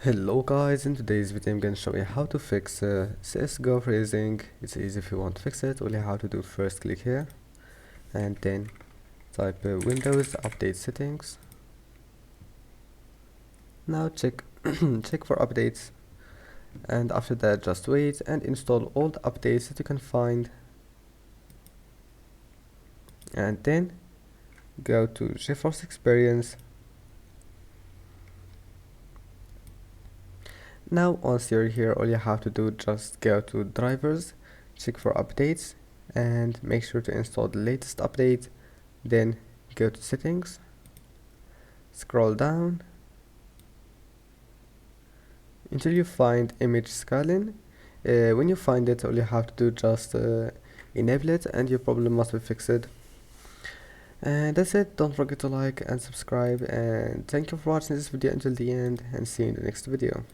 Hello guys, in today's video I'm going to show you how to fix CSGO freezing. It's easy. If you want to fix it, all you have to do, first click here and then type Windows Update Settings. Now check check for updates, and after that just wait and install all the updates that you can find, and then go to GeForce Experience. Now once you're here, all you have to do, just go to drivers, check for updates and make sure to install the latest update. Then go to settings, scroll down until you find image scaling. When you find it, all you have to do, just enable it and your problem must be fixed. And that's it. Don't forget to like and subscribe, and thank you for watching this video until the end, and see you in the next video.